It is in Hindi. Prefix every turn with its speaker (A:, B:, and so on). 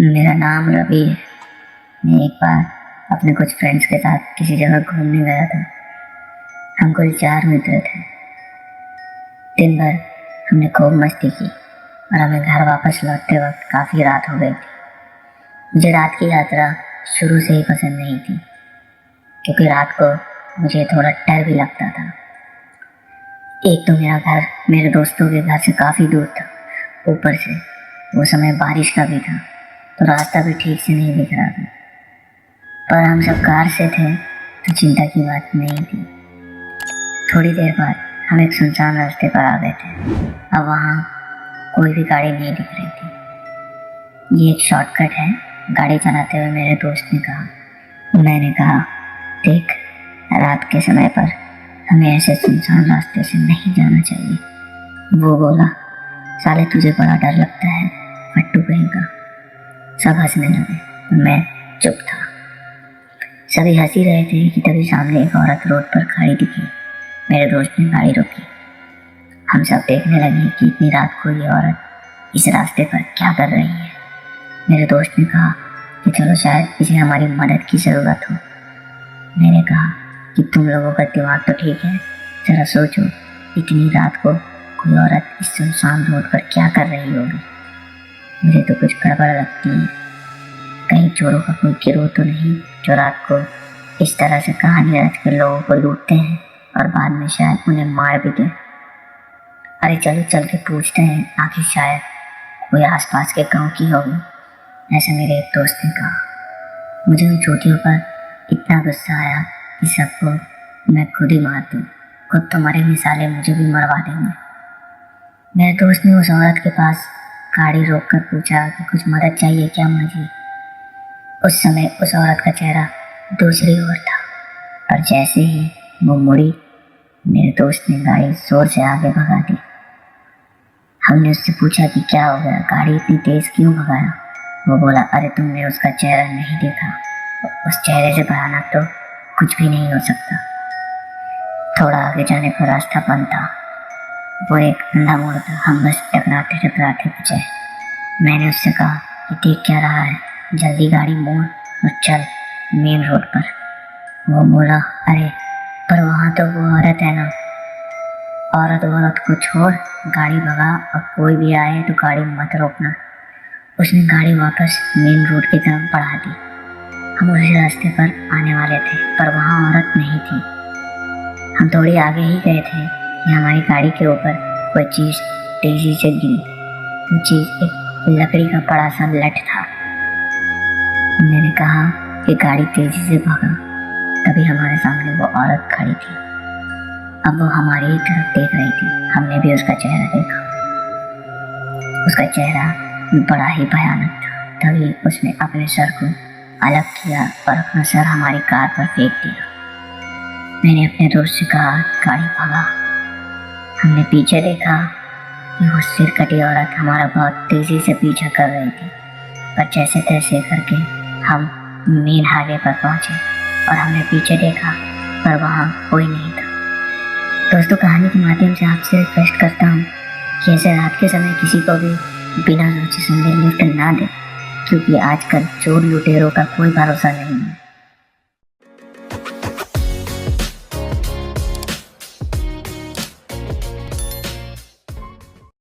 A: मेरा नाम रवि है। मैं एक बार अपने कुछ फ्रेंड्स के साथ किसी जगह घूमने गया था। हम कुल 4 मित्र थे। दिन भर हमने खूब मस्ती की और हमें घर वापस लौटते वक्त काफ़ी रात हो गई थी। मुझे रात की यात्रा शुरू से ही पसंद नहीं थी, क्योंकि रात को मुझे थोड़ा डर भी लगता था। एक तो मेरा घर मेरे दोस्तों के घर से काफ़ी दूर था, ऊपर से वो समय बारिश का भी था, तो रास्ता भी ठीक से नहीं दिख रहा था। पर हम सब कार से थे, तो चिंता की बात नहीं थी। थोड़ी देर बाद हम एक सुनसान रास्ते पर आ गए थे। अब वहाँ कोई भी गाड़ी नहीं दिख रही थी। ये एक शॉर्टकट है, गाड़ी चलाते हुए मेरे दोस्त ने कहा। मैंने कहा, देख, रात के समय पर हमें ऐसे सुनसान रास्ते से नहीं जाना चाहिए। वो बोला, साले तुझे बड़ा डर लगता है, फट्टू कहीं का। सब हंसने लगे, मैं चुप था। सभी हंसी रहे थे कि तभी सामने एक औरत रोड पर खड़ी दिखी। मेरे दोस्त ने गाड़ी रोकी। हम सब देखने लगे कि इतनी रात को ये औरत इस रास्ते पर क्या कर रही है। मेरे दोस्त ने कहा कि चलो, शायद इसे हमारी मदद की ज़रूरत हो। मैंने कहा कि तुम लोगों का दिमाग तो ठीक है, जरा सोचो, इतनी रात को कोई औरत इस सुनसान रोड पर क्या कर रही होगी। मुझे तो कुछ गड़बड़ लगती है। कहीं चोरों का कोई गिरोह तो नहीं जो रात को इस तरह से कहानी रच के लोगों को लूटते हैं और बाद में शायद उन्हें मार भी दें। अरे चलो, चल के पूछते हैं, आखिर शायद कोई आसपास के गांव की होगी, ऐसा मेरे एक दोस्त ने कहा। मुझे उन चोटियों पर इतना गुस्सा आया कि सबको मैं खुद ही मार दूँ। खुद तो मरे मिसाले मुझे भी मरवा देंगे। मेरे दोस्त ने उस औरत के पास गाड़ी रोककर पूछा कि कुछ मदद चाहिए क्या मुझे। उस समय उस औरत का चेहरा दूसरी ओर था, और जैसे ही वो मुड़ी, मेरे दोस्त ने गाड़ी जोर से आगे भगा दी। हमने उससे पूछा कि क्या हो गया, गाड़ी इतनी तेज क्यों भगाया। वो बोला, अरे तुमने उसका चेहरा नहीं देखा, उस चेहरे से भयानक तो कुछ भी नहीं हो सकता। थोड़ा आगे जाने पर रास्ता बंद था। वो एक अंधा मोड़ था। हम बस टकराते टकराते बचे। मैंने उससे कहा कि देख क्या रहा है, जल्दी गाड़ी मोड़ और चल मेन रोड पर। वो बोला, अरे पर वहाँ तो वो औरत है ना। औरत को छोड़, गाड़ी भगा, और कोई भी आए तो गाड़ी मत रोकना। उसने गाड़ी वापस मेन रोड की तरफ बढ़ा दी। हम उसी रास्ते पर आने वाले थे, पर वहाँ औरत नहीं थी। हम थोड़ी आगे ही गए थे कि हमारी गाड़ी के ऊपर कोई चीज़ तेजी से गिरी। वो चीज़ एक लकड़ी का बड़ा सा लठ था। मैंने कहा कि गाड़ी तेजी से भागा। तभी हमारे सामने वो औरत खड़ी थी। अब वो हमारी ही तरफ देख रही थी। हमने भी उसका चेहरा देखा। उसका चेहरा बड़ा ही भयानक था। तभी उसने अपने सर को अलग किया और अपना सर हमारी कार पर फेंक दिया। मैंने अपने दोस्त से कहा, गाड़ी भगा। हमने पीछे देखा कि वो सिर कटी औरत हमारा बहुत तेजी से पीछा कर रही थी, पर जैसे तैसे करके हम मेन हाईवे पर पहुंचे और हमने पीछे देखा, पर वहाँ कोई नहीं था। दोस्तों, कहानी के माध्यम से आपसे रिक्वेस्ट करता हूँ कि ऐसे रात के समय किसी को भी बिना सोचे समझे लिफ्ट ना दें, क्योंकि आजकल चोर लुटेरों का कोई भरोसा नहीं है।